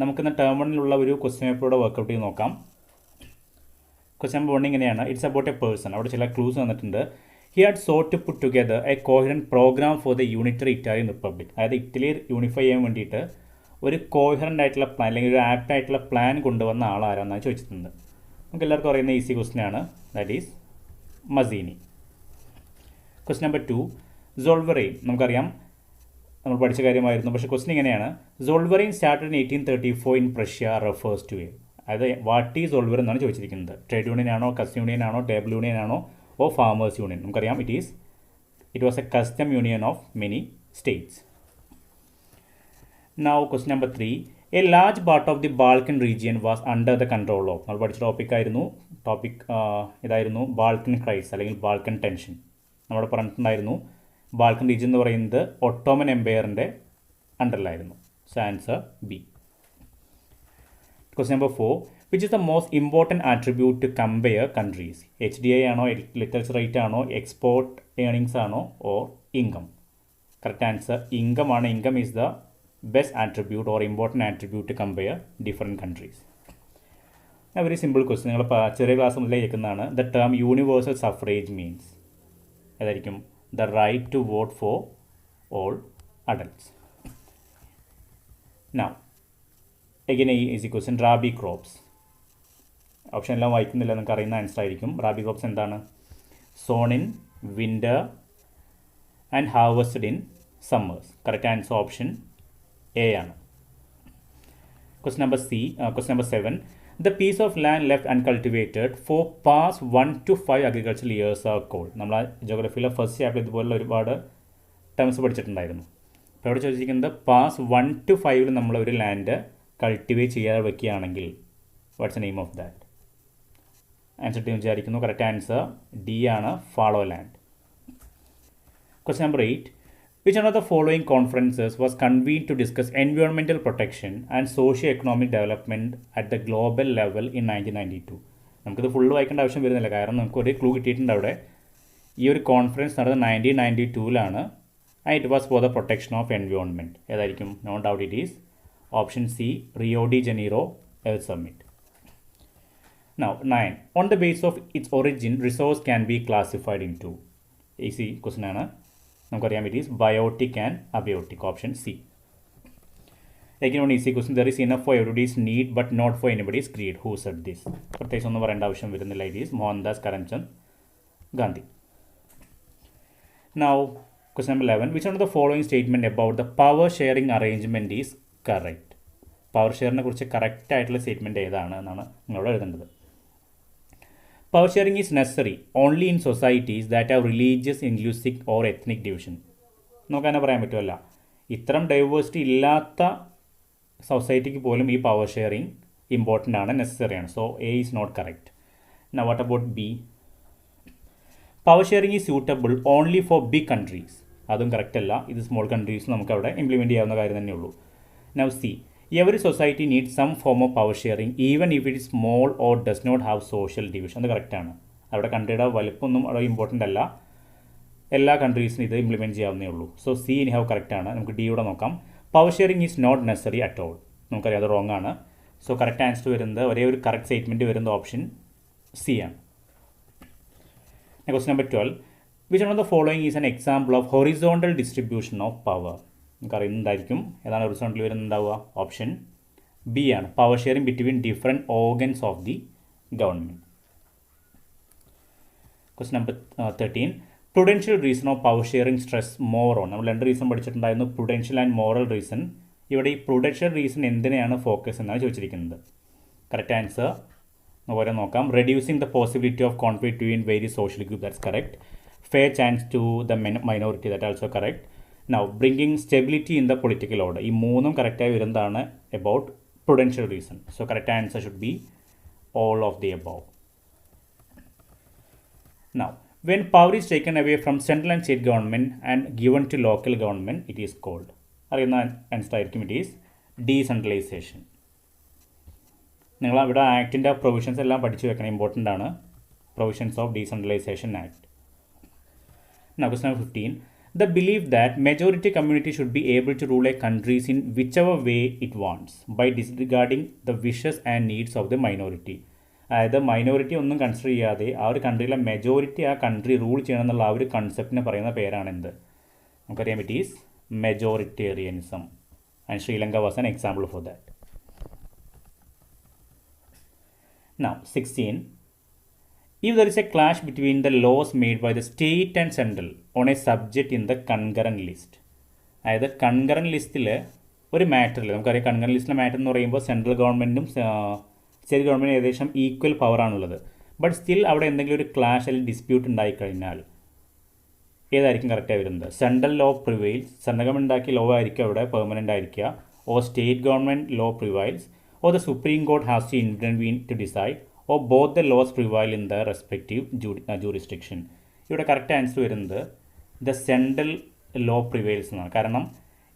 നമുക്കിന്ന് ടേം 1-ലുള്ള ഒരു question പേപ്പറോടെ workout ചെയ്ത് നോക്കാം. ക്വസ്റ്റ്യൻ നമ്പർ 1 ഇങ്ങനെയാണ്. It's about a person. അവിടെ ചില ക്ലൂസ് വന്നിട്ടുണ്ട്. He had sought to put together a coherent program for the unitary Italian republic. അതായത് ഇറ്റലി യൂണിഫൈ ചെയ്യാൻ വേണ്ടിയിട്ട് ഒരു കോഹറൻ്റ് ആയിട്ടുള്ള പ്ലാൻ അല്ലെങ്കിൽ ഒരു ആപ്റ്റ് ആയിട്ടുള്ള പ്ലാൻ കൊണ്ടുവന്ന ആളാരാന്നാണ് ചോദിച്ചിട്ടുണ്ട്. നമുക്ക് എല്ലാവർക്കും അറിയുന്ന ഈസി ക്വസ്റ്റ്യൻ ആണ്. That is Mazzini. Question number 2 Zollverein. നമുക്കറിയാം, നമ്മൾ പഠിച്ച കാര്യമായിരുന്നു. പക്ഷേ ക്വസ്റ്റ്യൻ ഇങ്ങനെയാണ്. Zollverein started in 1834 in Prussia refers to a. അതായത് വാട്ട് ഈസ് സോൾവർ എന്നാണ് ചോദിച്ചിരിക്കുന്നത്. ട്രേഡ് യൂണിയൻ ആണോ, കസ്റ്റം യൂണിയൻ ആണോ, ടേബിൾ യൂണിയൻ ആണോ, ഓ ഫാമേഴ്സ് യൂണിയൻ? നമുക്കറിയാം it was a custom union of many states. Now question number 3 a large part of the Balkan region was under the control of. നമ്മൾ പഠിച്ച topic ഇതായിരുന്നു Balkan ക്രൈസ് അല്ലെങ്കിൽ Balkan tension. നമ്മൾ പറഞ്ഞിട്ടുണ്ടായിരുന്നു Balkan region എന്ന് പറയുന്നത് Ottoman എംപയറിൻ്റെ അണ്ടറിലായിരുന്നു. So answer B. Question number 4 which is the most important attribute to compare countries? HDI ആണോ, ലിറ്ററേച്ചർ റേറ്റ് ആണോ, എക്സ്പോർട്ട് ഏണിങ്സ് ആണോ, or income? Correct answer income ആണ്. Income is the best attribute or important attribute to compare different countries. Very simple question. നിങ്ങൾ ചെറിയ class മുതലേ കേൾക്കുന്നതാണ്. The term universal suffrage means ഏതായിരിക്കും? The right to vote for all adults. Now, again a easy question. Rabi crops. Option എല്ലാം വായിക്കുന്നില്ല, നിങ്ങൾക്ക് അറിയുന്ന answer ആയിരിക്കും. റാബി ക്രോപ്സ് എന്താണ്? Sown in winter and harvested in summers. Correct answer option A ആണ്. Question number 7 The piece of land left uncultivated for past 1 to 5 agricultural years are called. നമ്മൾ ജോഗ്രഫിയിലെ first chapter ഇതുപോലുള്ള ഒരുപാട് ടേംസ് പഠിച്ചിട്ടുണ്ടായിരുന്നു. അപ്പോൾ അവിടെ ചോദിച്ചിരിക്കുന്നത് pass 1 to 5 നമ്മൾ ഒരു land cultivate ചെയ്യാതെ വെക്കുകയാണെങ്കിൽ what's the name of that? Answer team വിചാരിക്കുന്നു. കറക്റ്റ് ആൻസർ ഡി ആണ്, fallow land. Question number 8 Which one of the following conferences was convened to discuss environmental protection and socio-economic development at the global level in 1992? നമുക്കിത് full വായിക്കേണ്ട ആവശ്യം വരുന്നില്ല, കാരണം നമുക്കൊരു clue കിട്ടിയിട്ടുണ്ട് അവിടെ. ഈ ഒരു കോൺഫറൻസ് നടന്നത് 1992 and it was for the protection of environment. ഏതായിരിക്കും? No doubt it is option C, Rio de Janeiro earth summit. Now 9 On the basis of its origin, resource can be classified into. Easy question ആണ്. നമുക്കറിയാം it is biotic and abiotic. Option C. Again one easy question. There is enough for everybody's need but not for anybody's greed. Who said this? പ്രത്യേകിച്ച് ഒന്നും പറയേണ്ട ആവശ്യം വരുന്നില്ല. It is Mohandas Karamchand Gandhi. Now question number 11 which on the following statement about the power sharing arrangement is correct? Power ഷെയറിനെ കുറിച്ച് correct ആയിട്ടുള്ള statement ഏതാണ് എന്നാണ് നിങ്ങളോട് എഴുതേണ്ടത്. Power sharing is necessary only in societies that have religious, linguistic or ethnic division. നമുക്കങ്ങനെ പറയാൻ പറ്റുമല്ല. ഇത്തരം ഡൈവേഴ്സിറ്റി ഇല്ലാത്ത സൊസൈറ്റിക്ക് പോലും ഈ പവർ ഷെയറിങ് ഇമ്പോർട്ടൻ്റ് ആണ്, നെസസറി ആണ്. So A is not correct. Now what about B? Power sharing is suitable only for big countries. അതും കറക്റ്റ് അല്ല. ഇത് സ്മോൾ കൺട്രീസ് നമുക്ക് അവിടെ ഇംപ്ലിമെൻറ്റ് ചെയ്യാവുന്ന കാര്യം തന്നെയുള്ളൂ. Now C Every society needs some form of power sharing even if it is small or does not have social division. അത് കറക്റ്റാണ്. അവിടെ കൺട്രിയുടെ വലുപ്പമൊന്നും അവിടെ ഇമ്പോർട്ടൻ്റ് അല്ല. എല്ലാ കൺട്രീസിനും ഇത് ഇംപ്ലിമെൻറ്റ് ചെയ്യാവുന്നേ ഉള്ളൂ. സോ സി ഇൻ ഹാവ് കറക്റ്റാണ്. നമുക്ക് ഡി യൂടെ നോക്കാം. Power sharing is not necessary at all. നമുക്കറിയാം അത് റോങ് ആണ്. സോ കറക്റ്റ് ആൻസർ വരുന്നത്, ഒരേ ഒരു കറക്റ്റ് സ്റ്റേറ്റ്മെൻറ്റ് വരുന്നത് ഓപ്ഷൻ സി ആണ്. Question number 12 which one of the following is an example of horizontal distribution of power? നമുക്കറിയുന്നതായിരിക്കും. ഏതാണ് ഹൊറിസോണ്ടൽ വരുന്നുണ്ടാവുക? ഓപ്ഷൻ ബി ആണ്, power sharing between different organs of the government. Question number 13 prudential reason of power sharing stress more on. നമ്മൾ രണ്ട് reason പഠിച്ചിട്ടുണ്ടായിരുന്നു, prudential and moral reason. ഇവിടെ ഈ Prudential reason എന്തിനെയാണ് ഫോക്കസ് എന്നാണ് ചോദിച്ചിരിക്കുന്നത്. കറക്റ്റ് ആൻസർ ഓരോ നോക്കാം. Reducing the possibility of conflict between very social group, that's correct. Fair chance to the minority, that also correct. Now bringing stability in the political order. ഈ മൂന്നും കറക്റ്റായി വരുന്നതാണ് about prudential reason. So correct answer should be all of the above. Now, when power is taken away from central and state government and given to local government, it is called. അറിയുന്ന answer ആയിരിക്കും. It is decentralisation. നിങ്ങൾ അവിടെ ആക്ടിൻ്റെ provisions എല്ലാം പഠിച്ചു വെക്കണം, important ആണ്. Provisions of decentralisation act. Now question number 15 The belief that majority community should be able to rule a country in whichever way it wants by disregarding the wishes and needs of the minority. അതായത് minority ഒന്നും consider ചെയ്യാതെ ആ ഒരു കൺട്രിയിലെ majority ആ country rule ചെയ്യണം എന്നുള്ള ആ ഒരു കൺസെപ്റ്റിനെ പറയുന്ന പേരാണ് എന്ത്? നമുക്കറിയാം, it is majoritarianism. And Sri Lanka was an example for that. Now 16. If there is a clash between the laws made by the state and central on a subject in the concurrent list, അതായത് concurrent ലിസ്റ്റിൽ ഒരു മാറ്ററിൽ, നമുക്കറിയാം concurrent ലിസ്റ്റിലെ matter എന്ന് പറയുമ്പോൾ central ഗവൺമെൻറ്റും state ഗവൺമെൻറ്റും ഏകദേശം ഈക്വൽ പവറാണുള്ളത്. ബട്ട് സ്റ്റിൽ അവിടെ എന്തെങ്കിലും ഒരു ക്ലാഷ് അല്ലെങ്കിൽ ഡിസ്പ്യൂട്ട് ഉണ്ടായിക്കഴിഞ്ഞാൽ ഏതായിരിക്കും കറക്റ്റായി വരുന്നത്? Central law prevails, central government ഉണ്ടാക്കിയ ലോ ആയിരിക്കും അവിടെ പെർമനൻ്റ് ആയിരിക്കുക. Or state government law prevails, or the Supreme Court has to intervene to decide, or both the laws prevail in the respective jurisdiction. ഇവിടെ correct answer വരുന്നത് the central law prevails എന്നാണ്. കാരണം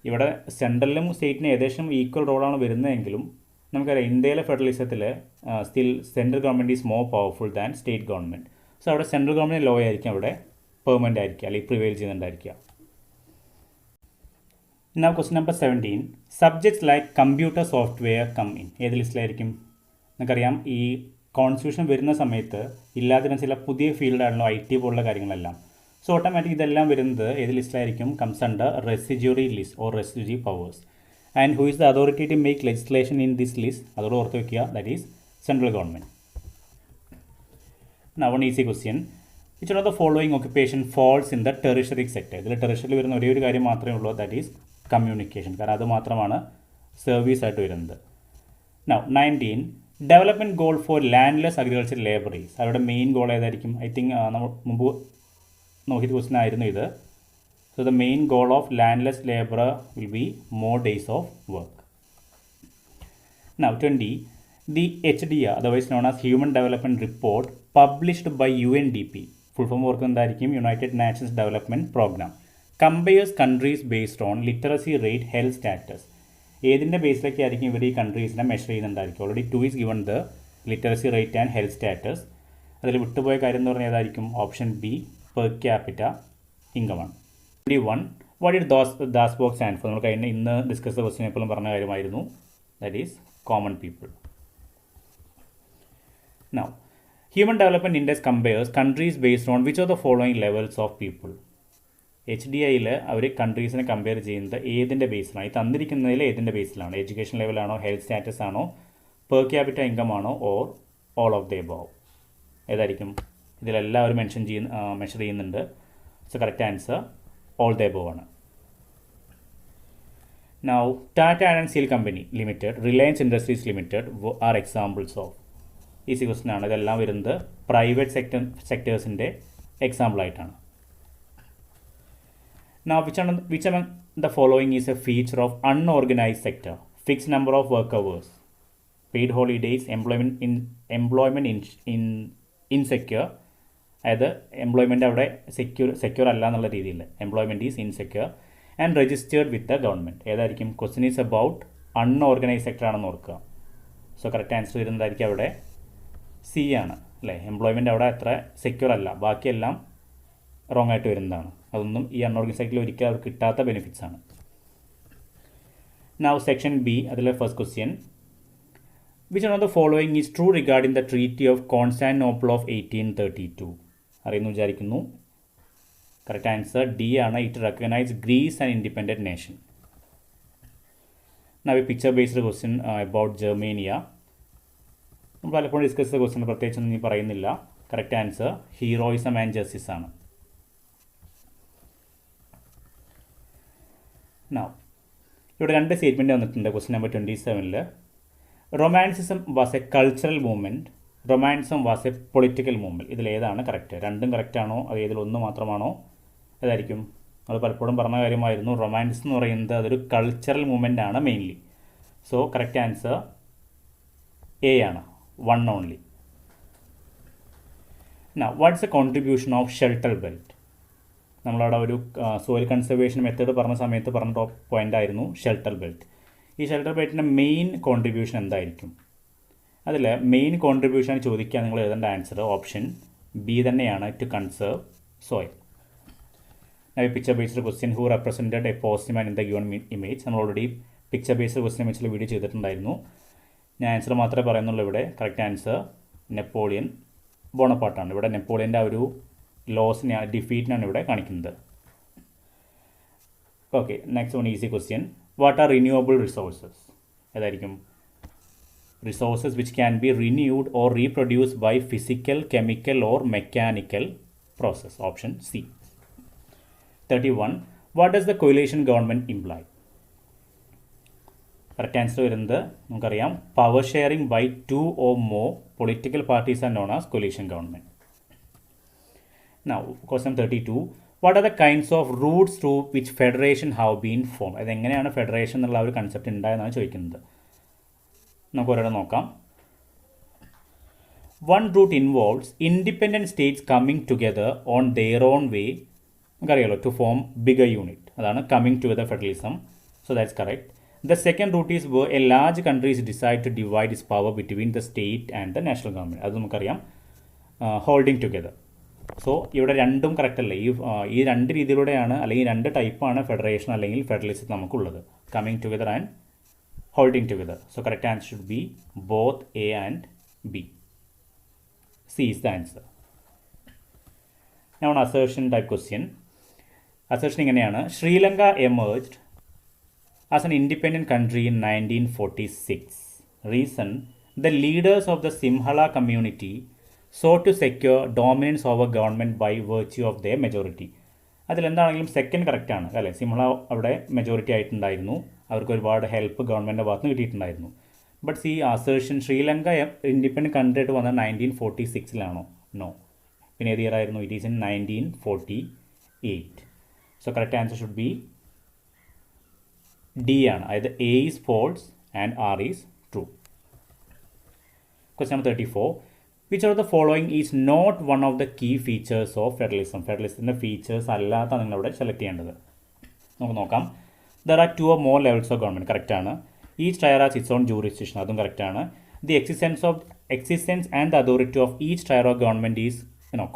ഇവിടെ സെൻട്രലിലും സ്റ്റേറ്റിനും ഏകദേശം equal റോളാണ് വരുന്നതെങ്കിലും നമുക്കറിയാം ഇന്ത്യയിലെ ഫെഡറലിസത്തിൽ still central government is more powerful than state government. So അവിടെ സെൻട്രൽ ഗവൺമെൻറ് ലോ ആയിരിക്കും അവിടെ പെർമനൻ്റ് ആയിരിക്കുക അല്ലെങ്കിൽ പ്രിവെയിൽ ചെയ്യുന്നുണ്ടായിരിക്കുക. Now question number 17. Subjects like computer software come in. ഏത് ലിസ്റ്റിലായിരിക്കും? നമുക്കറിയാം ഈ കോൺസ്റ്റിറ്റ്യൂഷൻ വരുന്ന സമയത്ത് ഇല്ലാതിരുന്ന ചില പുതിയ ഫീൽഡാണല്ലോ IT പോലുള്ള കാര്യങ്ങളെല്ലാം. സോ ഓട്ടോമാറ്റിക് ഇതെല്ലാം വരുന്നത് ഏത് ലിസ്റ്റിലായിരിക്കും? Comes under residuary list or residuary powers. And who is the authority to make legislation in this list? അതോട് ഓർത്ത് വയ്ക്കുക, that is central government. Now one easy question. Which one of the following occupation falls in the tertiary sector? ഇതിൽ ടെറിഷറിയിൽ വരുന്ന ഒരേ ഒരു കാര്യം മാത്രമേ ഉള്ളൂ, ദാറ്റ് ഈസ് കമ്മ്യൂണിക്കേഷൻ. കാരണം അത് മാത്രമാണ് സർവീസ് ആയിട്ട് വരുന്നത്. Now 19. Development goal for landless agriculture labourers. അവരുടെ മെയിൻ ഗോൾ ഏതായിരിക്കും? ഐ തിങ്ക് നമ്മൾ മുമ്പ് നോക്കിയ ക്വസ്റ്റ്യൻ ആയിരുന്നു ഇത്. So the main goal of landless labourer will be more days of work. Now 20. The HDR, otherwise known as human development report, published by UNDP. Full form work എന്തായിരിക്കും? United Nations Development Programme. Compares countries based on literacy rate, health status. ഏതിൻ്റെ ബേസിലൊക്കെ ആയിരിക്കും ഇവർ ഈ കൺട്രീസിനെ measure ചെയ്യുന്നുണ്ടായിരിക്കും? Already 2 is given the literacy rate and health status. അതിൽ വിട്ടുപോയ കാര്യം എന്ന് പറഞ്ഞാൽ ഏതായിരിക്കും? ഓപ്ഷൻ ബി, പെർ ക്യാപിറ്റ ഇൻകമാണ്. 21. What is does box stand for? നമ്മൾ കഴിഞ്ഞ ഇന്ന് ഡിസ്കസ് ചെയ്ത ക്വസ്റ്റ്യൻ എപ്പോഴും പറഞ്ഞ കാര്യമായിരുന്നു, that is common people. Now human development index compares countries based on which of the following levels of people? HDIയിൽ അവർ കൺട്രീസിനെ കമ്പയർ ചെയ്യുന്നത് ഏതിൻ്റെ ബേസിലാണ്? ഈ തന്നിരിക്കുന്നതിൽ ഏതിൻ്റെ ബേസിലാണ്? എഡ്യൂക്കേഷൻ ലെവലാണോ, ഹെൽത്ത് സ്റ്റാറ്റസ് ആണോ, പെർ ക്യാപിറ്റ ഇൻകം ആണോ, or all of the above? ഏതായിരിക്കും? ഇതിലെല്ലാവരും മെഷർ ചെയ്യുന്നുണ്ട്. So correct answer all the above ആണ്. Now Tata and Steel Company Limited, Reliance Industries Limited are examples of. Easy question ആണ്. ഇതെല്ലാം വരുന്നത് പ്രൈവറ്റ് സെക്ടേഴ്സിൻ്റെ എക്സാമ്പിളായിട്ടാണ്. Now, which among the following is a feature of unorganized sector? Fixed number of work hours, paid holidays, employment insecure. അതായത് employment അവിടെ secure അല്ല എന്നുള്ള രീതിയിൽ employment is insecure and registered with the government. ഏതായിരിക്കും? Question is about unorganised sector ആണെന്ന് ഓർക്കുക. So correct answer വരുന്നതായിരിക്കും അവിടെ സി ആണ്, അല്ലേ? എംപ്ലോയ്മെൻറ്റ് അവിടെ അത്ര സെക്യൂർ അല്ല, ബാക്കിയെല്ലാം റോങ് ആയിട്ട് വരുന്നതാണ്. അതൊന്നും ഈ അൺഓർഗനൈസ് സെക്ടറിൽ ഒരിക്കലും അവർക്ക് കിട്ടാത്ത ബെനിഫിറ്റ്സ് ആണ്. നൗ സെക്ഷൻ ബി, അതിലെ first question. Which one of the following is true regarding the treaty of Constantinople of 1832? അറിയുന്നു വിചാരിക്കുന്നു. കറക്റ്റ് ആൻസർ ഡി ആണ്. It recognise Greece and independent nation. Now a picture based question about Germania. നമ്മൾ പലപ്പോഴും discuss ചെയ്ത question, പ്രത്യേകിച്ചൊന്നും നീ പറയുന്നില്ല. Correct answer heroism and justice ആണ്. നൗ ഇവിടെ 2 സ്റ്റേറ്റ്മെൻറ്റ് വന്നിട്ടുണ്ട് question number 27. Romanticism was a cultural movement, റൊമാൻസിസം was a political movement. ഇതിലേതാണ് കറക്റ്റ്? രണ്ടും കറക്റ്റാണോ, അത് ഏതിലൊന്ന് മാത്രമാണോ? ഏതായിരിക്കും? അത് പലപ്പോഴും പറഞ്ഞ കാര്യമായിരുന്നു. റൊമാൻസ് എന്ന് പറയുന്നത് അതൊരു കൾച്ചറൽ മൂവ്മെൻ്റ് ആണ് mainly. So correct answer A ആണ്, 1 only. Now what's a contribution of shelter belt? നമ്മളവിടെ ഒരു സോയിൽ കൺസർവേഷൻ മെത്തേഡ് പറഞ്ഞ സമയത്ത് പറഞ്ഞ ടോപ്പ് പോയിൻ്റ് ആയിരുന്നു ഷെൽട്ടർ ബെൽറ്റ്. ഈ ഷെൽട്ടർ ബെൽറ്റിൻ്റെ മെയിൻ കോൺട്രിബ്യൂഷൻ എന്തായിരിക്കും? അതിൽ മെയിൻ കോൺട്രിബ്യൂഷൻ ചോദിക്കുക, നിങ്ങൾ എഴുതേണ്ട ആൻസർ ഓപ്ഷൻ ബി തന്നെയാണ്, to conserve soil. Now, a picture-based question who represented a postman in the given image. നമ്മൾ ഓൾറെഡി പിക്ചർ-ബേസ്ഡ് ക്വസ്റ്റ്യൻ വെച്ചിട്ടുള്ള വീഡിയോ ചെയ്തിട്ടുണ്ടായിരുന്നു. ഞാൻ ആൻസർ മാത്രമേ പറയുന്നുള്ളൂ ഇവിടെ. കറക്റ്റ് ആൻസർ നെപ്പോളിയൻ ബോണപ്പാർട്ടാണ്. ഇവിടെ നെപ്പോളിയൻ്റെ ആ ഒരു ലോസിനെ ഡിഫീറ്റിനാണ് ഇവിടെ കാണിക്കുന്നത്. Okay, next one easy question. What are renewable resources? ഏതായിരിക്കും? Resources which can be renewed or reproduced by physical, chemical or mechanical process. Option C. 31. What does the coalition government imply? Correct answer വരുന്നത് നമുക്കറിയാം, power sharing by 2 or more political parties R known as coalition government. Now, question 32. What are the kinds of routes through which federation have been formed? അതെങ്ങനെയാണ് federation എന്നുള്ള ഒരു concept ഉണ്ടായെന്നാണ് ചോദിക്കുന്നത്. നമുക്ക് ഒരാളെ നോക്കാം. One route involves independent states coming together on their own way, നമുക്കറിയാലോ, to form bigger unit. അതാണ് coming together federalism. So that's correct. The second route is where a large country decide to divide its power between the state and the national government. അത് നമുക്കറിയാം, holding together. So ഇവിടെ രണ്ടും correct അല്ലേ? ഈ രണ്ട് രീതിയിലൂടെയാണ്, അല്ലെങ്കിൽ രണ്ട് ടൈപ്പാണ് ഫെഡറേഷൻ അല്ലെങ്കിൽ ഫെഡറലിസം നമുക്കുള്ളത്, coming together and holding together. So correct answer should be both A and B. C is the answer. ഞാൻ അസേർഷൻ ടൈപ്പ് ക്വസ്റ്റ്യൻ. അസേർഷൻ ഇങ്ങനെയാണ്: Sri Lanka emerged as an independent country in 1946. Reason: the leaders of the Sinhala community sought to secure dominance over government by virtue of their majority. അതിലെന്താണെങ്കിലും second കറക്റ്റാണ് അല്ലേ? സിംഹള അവിടെ majority ആയിട്ടുണ്ടായിരുന്നു, അവർക്ക് ഒരുപാട് help ഗവൺമെൻറ്റിൻ്റെ ഭാഗത്ത് നിന്ന് കിട്ടിയിട്ടുണ്ടായിരുന്നു. ബട്ട് ഈ അസേർഷൻ ശ്രീലങ്ക ഇൻഡിപെൻഡൻറ്റ് കൺട്രി ആയിട്ട് വന്നത് 1946 നോ. പിന്നെ ഏത് ഇയർ ആയിരുന്നു? It is in 1948. So correct answer should be D ആണ്, അതായത് A is false and R is true. Question number 34. Which of the following is not one of the key features of federalism? ഫെഡറലിസത്തിൻ്റെ features അല്ലാത്ത നിങ്ങളവിടെ select ചെയ്യേണ്ടത്. നമുക്ക് നോക്കാം. There are 2 or more levels of government. കറക്റ്റാണ്. Each tier has its own jurisdiction. അതും കറക്റ്റാണ്. The existence and the authority of each tier of government is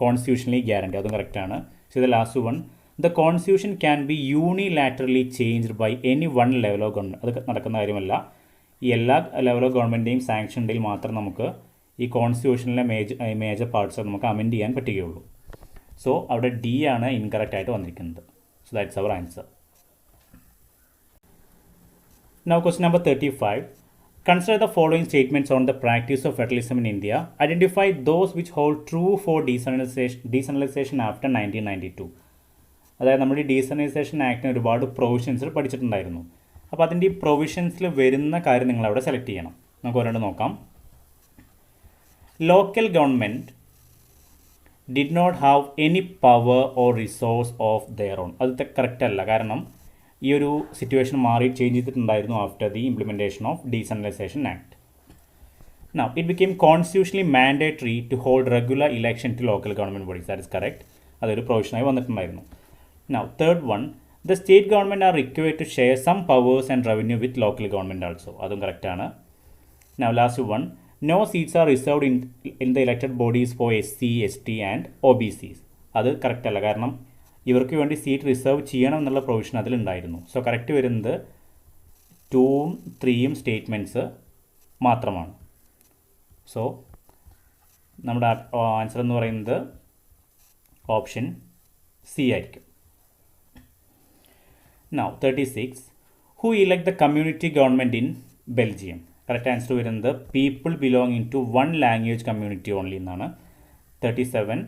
constitutionally guaranteed. അതും കറക്റ്റാണ്. So the last one, the constitution can be unilaterally changed by any one level of government. അത് നടക്കുന്ന കാര്യമല്ല. ഈ എല്ലാ level of ഗവൺമെൻറ്റിൻ്റെയും sanction ഉണ്ടെങ്കിൽ മാത്രം നമുക്ക് ഈ കോൺസ്റ്റിറ്റ്യൂഷനിലെ മേജർ പാർട്സ് നമുക്ക് അമെൻഡ് ചെയ്യാൻ പറ്റുകയുള്ളൂ. സോ അവിടെ ഡി ആണ് ഇൻകറക്റ്റ് ആയിട്ട് വന്നിരിക്കുന്നത്. So that's our answer. Now question number 35. Consider the following statements on the practice of federalism in India. Identify those which hold true for decentralisation after 1992. അതായത് നമ്മൾ ഈ ഡീസെൻട്രലൈസേഷൻ ആക്ടിന് ഒരുപാട് പ്രൊവിഷൻസ് പഠിച്ചിട്ടുണ്ടായിരുന്നു. അപ്പോൾ അതിൻ്റെ ഈ പ്രൊവിഷൻസിൽ വരുന്ന കാര്യം നിങ്ങളവിടെ സെലക്ട് ചെയ്യണം. നമുക്ക് ഒരെണ്ണം നോക്കാം. Local government did not have any power or resource of their own. അത് കറക്റ്റ് അല്ല, കാരണം ഈ ഒരു സിറ്റുവേഷൻ ചേഞ്ച് ചെയ്തിട്ടുണ്ടായിരുന്നു after the implementation of decentralisation act. Now it became constitutionally mandatory to hold regular election to local government bodies. That is correct. അതൊരു പ്രൊവിഷനായി വന്നിട്ടുണ്ടായിരുന്നു. Now third one, the state government are required to share some powers and revenue with local government also. അതും കറക്റ്റാണ്. Now last one, no seats are reserved in the elected bodies for SC, ST and OBCs. അത് correct അല്ല, കാരണം ഇവർക്ക് വേണ്ടി seat reserve ചെയ്യണം എന്നുള്ള provision അതിലുണ്ടായിരുന്നു. So correct വരുന്നത് 2ഉം 3ഉം സ്റ്റേറ്റ്മെൻറ്റ്സ് മാത്രമാണ്. സോ നമ്മുടെ ആൻസർ എന്ന് പറയുന്നത് ഓപ്ഷൻ സി ആയിരിക്കും. Now 36. Who elect the community government in Belgium? Correct answer വരുന്നത് people belonging to one language community only എന്നാണ്. 37.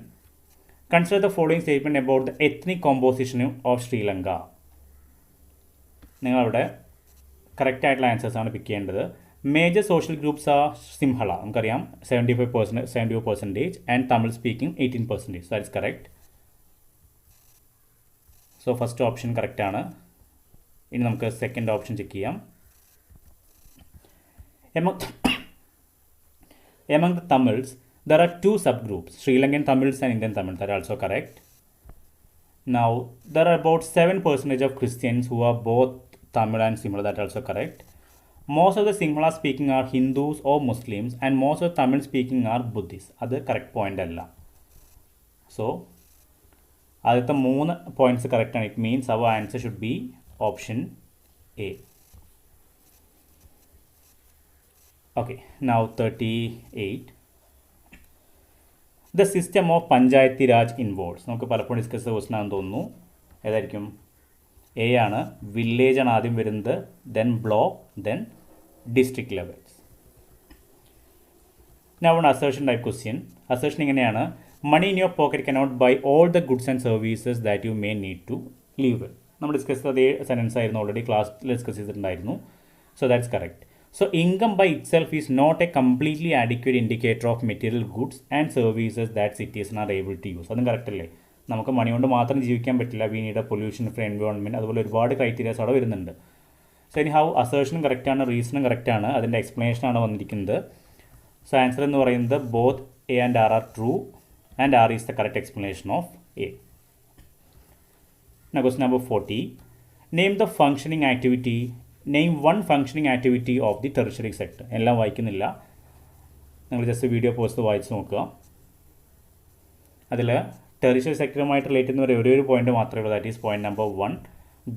Consider the following statement about the ethnic composition of Sri Lanka. നിങ്ങളവിടെ correct ആയിട്ടുള്ള ആൻസേഴ്സാണ് pick ചെയ്യേണ്ടത്. Major social groups are Sinhala, നമുക്കറിയാം 75% and Tamil speaking 18%. That is correct. So first option കറക്റ്റാണ്. ഇനി നമുക്ക് സെക്കൻഡ് ഓപ്ഷൻ ചെക്ക് ചെയ്യാം. Among the Tamils, there are 2 subgroups, Sri Lankan Tamils and Indian Tamils. That are also correct. Now, there are about 7% of Christians who are both Tamil and Sinhala. That are also correct. Most of the Sinhala speaking are Hindus or Muslims, and most of the Tamil speaking are Buddhists. That's the correct point. So, ആദ്യത്തെ 3 points കറക്റ്റാണ്. It means our answer should be option A. Okay, now 38. The system of Panchayati Raj involves. നമുക്ക് പലപ്പോഴും discuss ചെയ്ത question ആണെന്ന് തോന്നുന്നു. ഏതായിരിക്കും? A ആണ്. Village ആണ് ആദ്യം വരുന്നത്, then block, then district levels. Now one assertion type question. Assertion ഇങ്ങനെയാണ്: money in your pocket cannot buy all the goods and services that you may need to live with. നമ്മൾ discuss ചെയ്ത അതേ sentence ആയിരുന്നു, already ക്ലാസ്സിൽ discuss ചെയ്തിട്ടുണ്ടായിരുന്നു. So that's correct. So income by itself is not a completely adequate indicator of material goods and services that citizens are able to use. അതും correct അല്ലേ? നമുക്ക് മണി കൊണ്ട് മാത്രം ജീവിക്കാൻ പറ്റില്ല. We need A pollution free environment. അതുപോലെ ഒരുപാട് criterias അവിടെ വരുന്നുണ്ട്. സോ ഇനി ഹൗ അസേർഷനും കറക്റ്റാണ്, റീസണും കറക്റ്റാണ്. അതിൻ്റെ എക്സ്പ്ലനേഷനാണ് വന്നിരിക്കുന്നത്. സോ ആൻസർ എന്ന് പറയുന്നത് both A and R true and R is the correct explanation of A. Question number 40. Name the functioning activity. Name one functioning activity of the tertiary sector. എല്ലാം വായിക്കുന്നില്ല, നിങ്ങൾ ജസ്റ്റ് വീഡിയോ പോസ്റ്റ് വായിച്ച് നോക്കുക. അതിൽ tertiary സെക്ടറുമായിട്ട് relate ചെയ്യുന്ന ഒരു point മാത്രമേ ഉള്ളൂ. That is point number 1.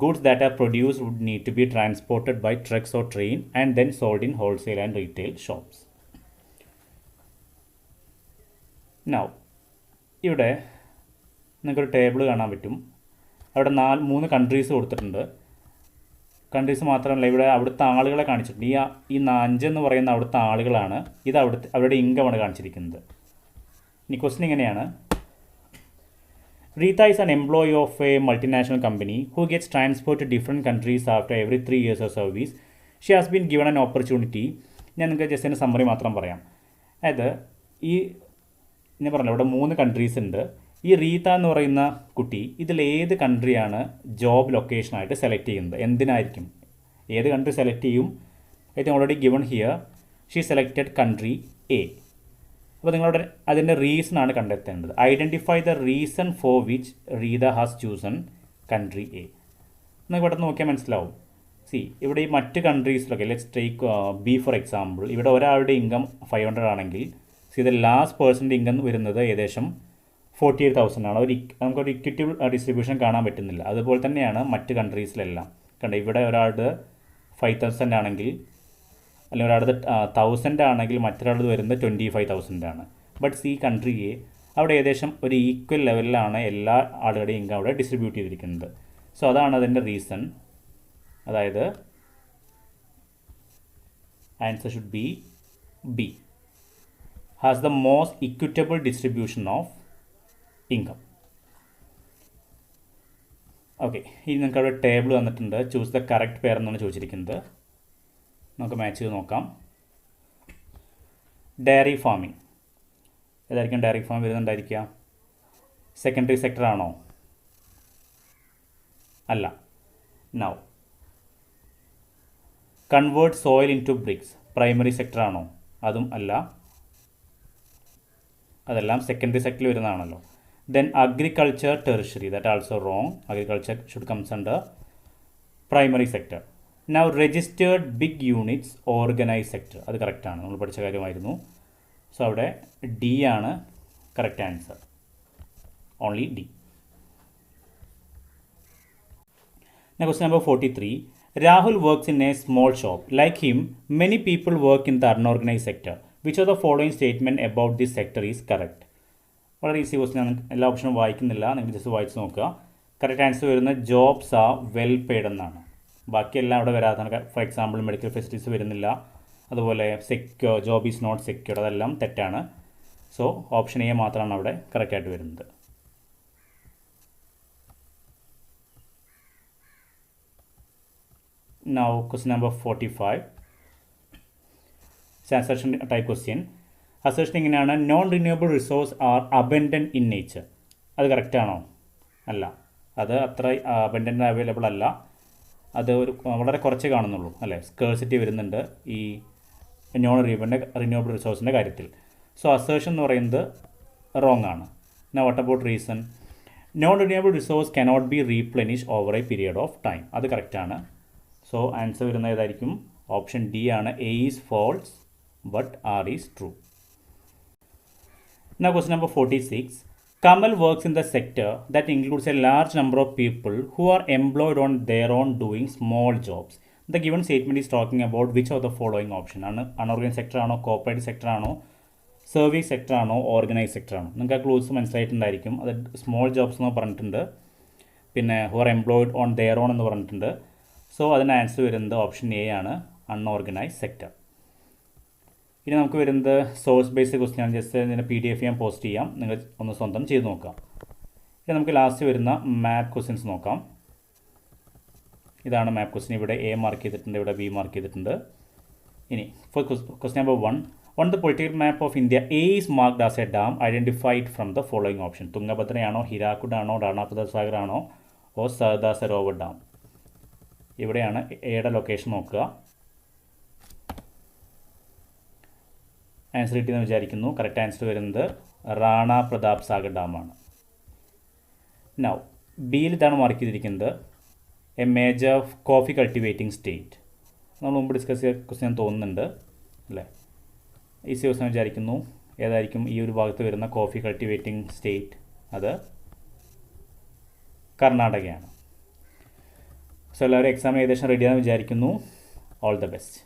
Goods that are produced would need to be transported by trucks or train and then sold in wholesale and retail shops. Now ഇവിടെ നിങ്ങൾക്കൊരു table കാണാൻ പറ്റും. അവിടെ 3 കൺട്രീസ് കൊടുത്തിട്ടുണ്ട്. കൺട്രീസ് മാത്രമല്ല, ഇവിടെ അവിടുത്തെ ആളുകളെ കാണിച്ചിട്ടുണ്ട്. ഈ 5 എന്ന് പറയുന്ന അവിടുത്തെ ആളുകളാണ്. ഇത് അവരുടെ ഇൻകമാണ് കാണിച്ചിരിക്കുന്നത്. ഇനി ക്വസ്റ്റ്യൻ ഇങ്ങനെയാണ്: Reeta is an employee of a multinational company who gets transport to different countries after every 3 years of service. She has been given an opportunity. ഞാൻ നിങ്ങൾക്ക് ജസ്റ്റ് അതിൻ്റെ സമ്മറി മാത്രം പറയാം. അതായത് ഞാൻ പറഞ്ഞല്ലോ, ഇവിടെ 3 കൺട്രീസ് ഉണ്ട്. ഈ റീത്ത എന്ന് പറയുന്ന കുട്ടി ഇതിലേത് കൺട്രിയാണ് ജോബ് ലൊക്കേഷനായിട്ട് സെലക്ട് ചെയ്യുന്നത്? എന്തിനായിരിക്കും? ഏത് കൺട്രി സെലക്ട് ചെയ്യും? I think already given here she selected country A. അപ്പോൾ നിങ്ങളവിടെ അതിൻ്റെ റീസണാണ് കണ്ടെത്തേണ്ടത്. Identify the reason for which Rita has chosen country A. നിങ്ങൾക്ക് ഇവിടെ നോക്കിയാൽ മനസ്സിലാവും. ഇവിടെ ഈ മറ്റ് കൺട്രീസിലൊക്കെ let's take B for example. ഇവിടെ ഒരാളുടെ ഇൻകം 500 ആണെങ്കിൽ ദ ലാസ്റ്റ് പേഴ്സൻ്റെ ഇൻകം വരുന്നത് ഏകദേശം 48,000 ആണ്. നമുക്കൊരു ഇക്വിറ്റബിൾ ഡിസ്ട്രിബ്യൂഷൻ കാണാൻ പറ്റുന്നില്ല. അതുപോലെ തന്നെയാണ് മറ്റ് കൺട്രീസിലെല്ലാം. കണ്ട, ഇവിടെ ഒരാളുടെ 5,000 ആണെങ്കിൽ, അല്ലെങ്കിൽ ഒരാളുടെ 1,000 ആണെങ്കിൽ മറ്റൊരാളത് വരുന്നത് 25,000 ആണ്. ബട്ട് ഈ കൺട്രി എ അവിടെ ഏകദേശം ഒരു ഈക്വൽ ലെവലിലാണ് എല്ലാ ആളുകളുടെയും ഇൻകം അവിടെ ഡിസ്ട്രിബ്യൂട്ട് ചെയ്തിരിക്കുന്നത്. സോ അതാണ് അതിൻ്റെ റീസൺ. അതായത് answer should B B. Has the most equitable distribution of income. Okay, ഇനി നിങ്ങൾക്ക് അവിടെ ടേബിൾ തന്നിട്ടുണ്ട്. ചൂസ് ദ കറക്റ്റ് പെയർ എന്നാണ് ചോദിച്ചിരിക്കുന്നത്. നമുക്ക് മാച്ച് ചെയ്ത് നോക്കാം. Dairy farming. ഏതായിരിക്കും ഡയറി ഫാം വരുന്നുണ്ടായിരിക്കുക? സെക്കൻഡറി സെക്ടർ ആണോ? അല്ല. Now convert soil into bricks. Primary sector ആണോ? അതും അല്ല. അതെല്ലാം സെക്കൻഡറി സെക്ടറിൽ വരുന്നതാണല്ലോ. Then agriculture tertiary, that also wrong. Agriculture should comes under primary sector. Now registered big units organized sector. അത് കറക്റ്റാണ്, നമ്മൾ പഠിച്ച കാര്യമായിരുന്നു. സോ അവിടെ ഡി ആണ് correct answer. Only D. Question number 43. Rahul works in a small shop. Like him, many people work in the unorganized sector. Which of the following statement about this sector is correct? വളരെ easy question ആണ്. എല്ലാ ഓപ്ഷനും വായിക്കുന്നില്ല, നിങ്ങൾ just വായിച്ച് നോക്കുക. Correct answer വരുന്നത് jobs are well paid എന്നാണ്. ബാക്കിയെല്ലാം അവിടെ വരാത്തതാണ്. ഫോർ എക്സാമ്പിൾ മെഡിക്കൽ ഫെസിലിറ്റീസ് വരുന്നില്ല, അതുപോലെ secure, job is not secure, അതെല്ലാം തെറ്റാണ്. സോ ഓപ്ഷൻ എ മാത്രമാണ് അവിടെ കറക്റ്റായിട്ട് വരുന്നത്. Now question number 45. Assertion type question. Assertion ഇങ്ങനെയാണ്: non renewable resource R abundant in nature. അത് കറക്റ്റാണോ? അല്ല, അത് അത്ര അബൻഡൻ്റ് അവൈലബിൾ അല്ല. അത് വളരെ കുറച്ച് കാണുന്നുള്ളൂ അല്ലേ. സ്കേഴ്സിറ്റി വരുന്നുണ്ട് ഈ നോൺ റിന്യൂവബിൾ റിസോഴ്സിൻ്റെ കാര്യത്തിൽ. സോ അസേർഷൻ എന്ന് പറയുന്നത് റോങ് ആണ്. Now what about reason? Non renewable resource cannot be replenished over a period of time. അത് കറക്റ്റാണ്. സോ ആൻസർ വരുന്നത് ഏതായിരിക്കും? ഓപ്ഷൻ ഡി ആണ്. A is false but R is true. Now question number 46. Kamal works in the sector that includes a large number of people who are employed on their own doing small jobs. The given statement is talking about which of the following option ആണ്. Unorganise sector ആണോ, corporate sector ആണോ, service sector ആണോ, organise sector ആണോ? നിങ്ങൾക്ക് ആ clues മനസ്സിലായിട്ടുണ്ടായിരിക്കും. അത് small jobs എന്ന് പറഞ്ഞിട്ടുണ്ട്, പിന്നെ who are employed on their own എന്ന് പറഞ്ഞിട്ടുണ്ട്. സോ അതിന് ആൻസർ വരുന്നത് ഓപ്ഷൻ എ ആണ്, അൺഓർഗനൈസ് സെക്ടർ. ഇനി നമുക്ക് വരുന്നത് സോഴ്സ് ബേസ്ഡ് ക്വസ്റ്റ്യൻ ആണ്. ജസ്റ്റ് ഇതിൻ്റെ PDF ഞാൻ പോസ്റ്റ് ചെയ്യാം, നിങ്ങൾ ഒന്ന് സ്വന്തം ചെയ്ത് നോക്കാം. ഇനി നമുക്ക് ലാസ്റ്റ് വരുന്ന മാപ്പ് ക്വസ്റ്റ്യൻസ് നോക്കാം. ഇതാണ് മാപ്പ് ക്വസ്റ്റ്യൻ. ഇവിടെ എ മാർക്ക് ചെയ്തിട്ടുണ്ട്, ഇവിടെ ബി മാർക്ക് ചെയ്തിട്ടുണ്ട്. ഇനി for question number 1, on the political map of India A is marked as a dam identified from the following option. തുംഗഭദ്രയാണോ, ഹിരാക്കുഡാണോ, റാണാ പ്രതാപ് സാഗർ ആണോ, ഓ സർദാർ സരോവർ ഡാം? ഇവിടെയാണ് എയുടെ ലൊക്കേഷൻ നോക്കുക. ആൻസർ കിട്ടിയെന്ന് വിചാരിക്കുന്നു. കറക്റ്റ് ആൻസർ വരുന്നത് റാണാ പ്രതാപ് സാഗർ ഡാമാണ്. നൗ ബിയിൽ ഇതാണ് മാർക്ക് ചെയ്തിരിക്കുന്നത്, A major coffee cultivating state. നമ്മൾ മുമ്പ് ഡിസ്കസ് ചെയ്ത ക്വസ്റ്റ്യൻ തോന്നുന്നുണ്ട് അല്ലേ? ഈസി ക്വസ്റ്റ്യൻ വിചാരിക്കുന്നു. ഏതായിരിക്കും ഈ ഒരു ഭാഗത്ത് വരുന്ന കോഫി കൾട്ടിവേറ്റിംഗ് സ്റ്റേറ്റ്? അത് കർണാടകയാണ്. സോ എല്ലാവരും എക്സാം ഏകദേശം റെഡിയാണെന്ന് വിചാരിക്കുന്നു. All the best.